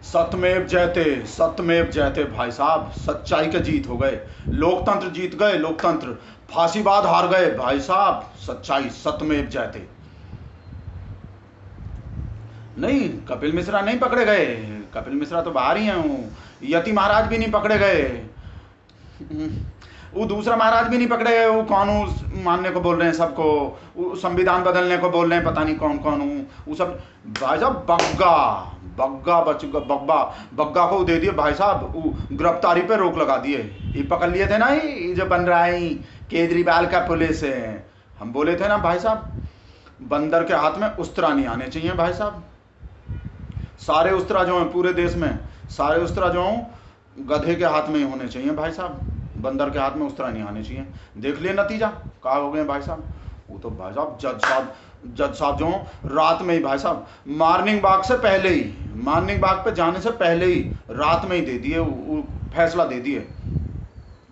सत्यमेव जयते, सत्यमेव जयते भाई साहब, सच्चाई के जीत हो गए, लोकतंत्र जीत गए, लोकतंत्र, फांसीवाद हार गए भाई साहब, सच्चाई, सत्यमेव जयते। नहीं, कपिल मिश्रा नहीं पकड़े गए, कपिल मिश्रा तो बाहर ही हैं, यति महाराज भी नहीं पकड़े गए, वो दूसरा महाराज भी नहीं पकड़े गए, वो कानून मानने को बोल रहे हैं सबको, वो संविधान बदलने को बोल रहे हैं, पता नहीं कौन कौन वो सब। भाई साहब बग्गा, बग्गा बग्गा बग्गा को दे दिए भाई साहब, वो गिरफ्तारी पे रोक लगा दिए। ये पकड़ लिए थे ना, ये जो बन रहा है केजरीवाल का पुलिस है, हम बोले थे ना भाई साहब, बंदर के हाथ में उस्तरा नहीं आने चाहिए भाई साहब। सारे उस्तरा जो हैं पूरे देश में, सारे उस्तरा जो हों गधे के हाथ में ही होने चाहिए भाई साहब, बंदर के हाथ में उस्तरा नहीं आने चाहिए। देख लिए नतीजा क्या हो गए भाई साहब। वो तो भाई साहब जज साहब जो रात में ही भाई साहब, मॉर्निंग वॉक से पहले ही, मॉर्निंग वॉक पे जाने से पहले ही रात में ही दे दिए, वो फैसला दे दिए,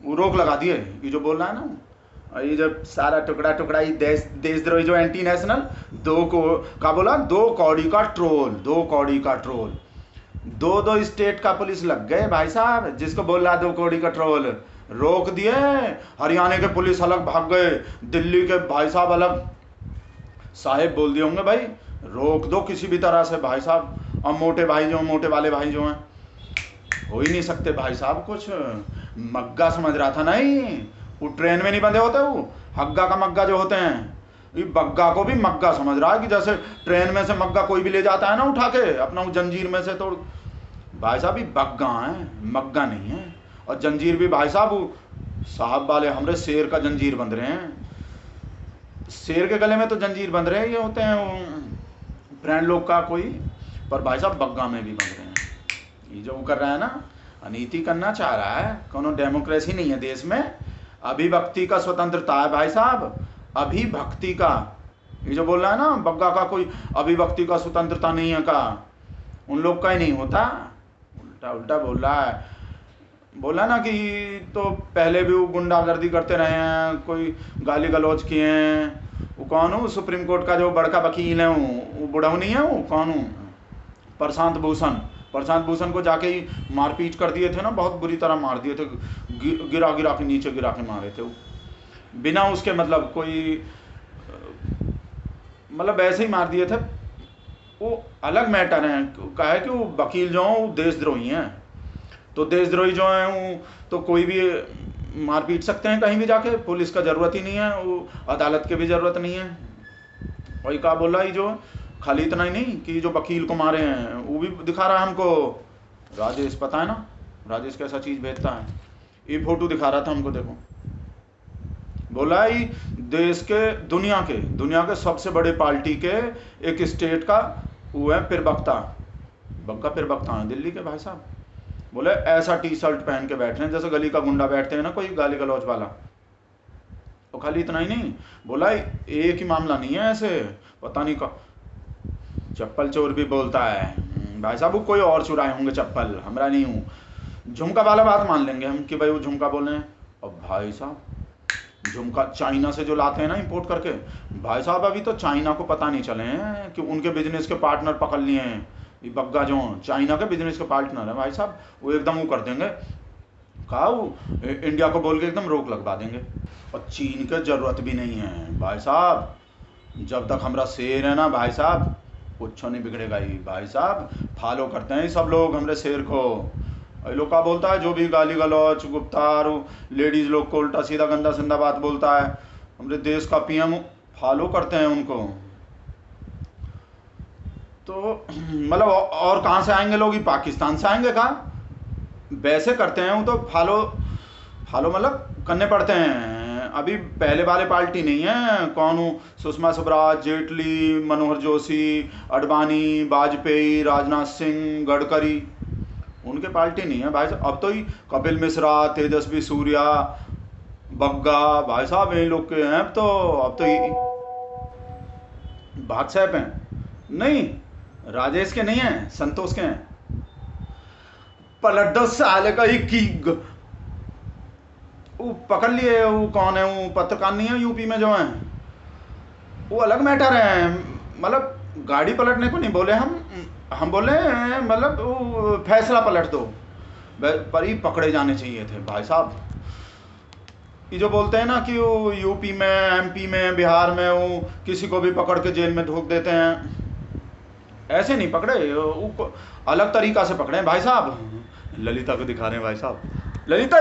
वो रोक लगा दिए। ये जो बोल रहा है ना, ये जब सारा टुकड़ा टुकड़ा ही देशद्रोही जो एंटी नेशनल, क्या बोला, 2 कौड़ी का ट्रोल, 2 कौड़ी का ट्रोल, 2 स्टेट का पुलिस लग गए भाई साहब, जिसको बोल रहा 2 कौड़ी का ट्रोल रोक दिए। हरियाणा के पुलिस अलग भाग गए, दिल्ली के भाई साहब अलग, साहेब बोल दिए होंगे भाई रोक दो किसी भी तरह से भाई साहब। अब मोटे भाई जो, मोटे वाले भाई जो हैं, हो ही नहीं सकते भाई साहब कुछ। मग्गा समझ रहा था नहीं, वो ट्रेन में नहीं बंधे होते, वो हग्गा का मग्गा जो होते हैं, ये बग्गा को भी मग्गा समझ रहा है कि जैसे ट्रेन में से मग्गा कोई भी ले जाता है ना उठा के अपना, वो जंजीर में से तोड़। भाई साहब ये बग्गा है, मग्गा नहीं है। और जंजीर भी भाई साहब वो साहब वाले हमारे शेर का जंजीर बंध रहे हैं, शेर के गले में तो जंजीर बंध रहे हैं, ये होते हैं फ्रेंड लोग का कोई, पर भाई साहब बग्गा में भी बंध रहे हैं। ये जो वो कर रहा है ना, अनीति करना चाह रहा है, कोनो डेमोक्रेसी नहीं है देश में, अभिव्यक्ति का स्वतंत्रता है भाई साहब, अभिव्यक्ति का। ये जो बोल रहा है ना बग्गा का कोई अभिव्यक्ति का स्वतंत्रता नहीं है का, उन लोग का ही नहीं होता, उल्टा उल्टा बोल रहा है। बोला ना कि तो पहले भी वो गुंडागर्दी करते रहे हैं, कोई गाली गलौज किए हैं। वो कौन हो, सुप्रीम कोर्ट का जो बड़का वकील है, वो बुढ़ऊ नहीं है, वो कौन हूँ, प्रशांत भूषण, प्रशांत भूषण को जाके ही मारपीट कर दिए थे ना, बहुत बुरी तरह मार दिए थे, गिरा गिरा के नीचे गिरा के मारे थे वो, बिना उसके मतलब कोई, मतलब ऐसे ही मार दिए थे। वो अलग मैटर है, कहा है कि वो वकील जो हैं वो देशद्रोही हैं, तो देशद्रोही जो हैं वो तो कोई भी मार पीट सकते हैं कहीं भी जाके, पुलिस का ज़रूरत ही नहीं है, वो अदालत की भी ज़रूरत नहीं है। वही क्या बोल रहा है, जो खाली इतना ही नहीं कि जो वकील को मारे हैं वो भी दिखा रहा है हमको, राजेश, पता है ना राजेश कैसा चीज़ भेजता है, ये फोटो दिखा रहा था हमको, देखो बोला ही देश के, दुनिया के सबसे बड़े पार्टी के एक स्टेट का वो है प्रवक्ता, बग्गा प्रवक्ता है दिल्ली के भाई साहब। बोले ऐसा टी शर्ट पहन के बैठ रहे हैं जैसे गली का गुंडा बैठते हैं ना, कोई गाली गलौज वाला। तो खाली इतना ही नहीं, बोला एक ही मामला नहीं है ऐसे, पता नहीं का चप्पल चोर भी बोलता है भाई साहब, वो कोई और चुराए होंगे चप्पल, हमरा नहीं हूँ। झुमका वाला बात मान लेंगे हम कि भाई वो झुमका बोल रहे हैं, और भाई साहब झुमका चाइना से जो लाते हैं ना इंपोर्ट करके, भाई साहब अभी तो चाइना को पता नहीं चले हैं कि उनके बिजनेस के पार्टनर पकड़ लिए हैं। ये बग्गा जो चाइना के बिजनेस के पार्टनर है भाई साहब, वो एकदम वो कर देंगे, कहा वो इंडिया को बोल के एकदम रोक लगवा देंगे। और चीन के जरूरत भी नहीं है भाई साहब, जब तक हमारा शेर है ना भाई साहब, कुछ नहीं बिगड़ेगा ही भाई साहब। फॉलो करते हैं सब लोग हमारे शेर को। ये लोग का बोलता है जो भी गाली गलौच गुप्तार लेडीज लोग को उल्टा सीधा गंदा संदा बात बोलता है, हमारे देश का पीएम फॉलो करते हैं उनको। तो मतलब और कहाँ से आएंगे लोग, पाकिस्तान से आएंगे कहाँ, वैसे करते हैं वो तो फॉलो मतलब करने पड़ते हैं। अभी पहले वाले पार्टी नहीं है, कौन हूँ, सुषमा स्वराज, जेटली, मनोहर जोशी, अडवाणी, वाजपेयी, राजनाथ सिंह, गडकरी, उनके पार्टी नहीं है भाई साहब। अब तो ही कपिल मिश्रा, तेजस्वी सूर्या, बग्गा भाई साहब यही लोग के हैं। अब तो बादशाह हैं, नहीं राजेश के नहीं है, संतोष के हैं। पलट दो साले का ही की वो पकड़ लिए, वो कौन है, वो पत्रकार नहीं है यूपी में जो है, वो अलग मैटर है। मतलब गाड़ी पलटने को नहीं बोले हम, हम बोले मतलब फैसला पलट दो, पर ही पकड़े जाने चाहिए थे भाई साहब। ये जो बोलते हैं ना कि वो यूपी में, एमपी में, बिहार में वो किसी को भी पकड़ के जेल में धोक देते हैं, ऐसे नहीं पकड़े, वो अलग तरीका से पकड़े हैं भाई साहब। ललिता को दिखा रहे हैं भाई साहब, ललिता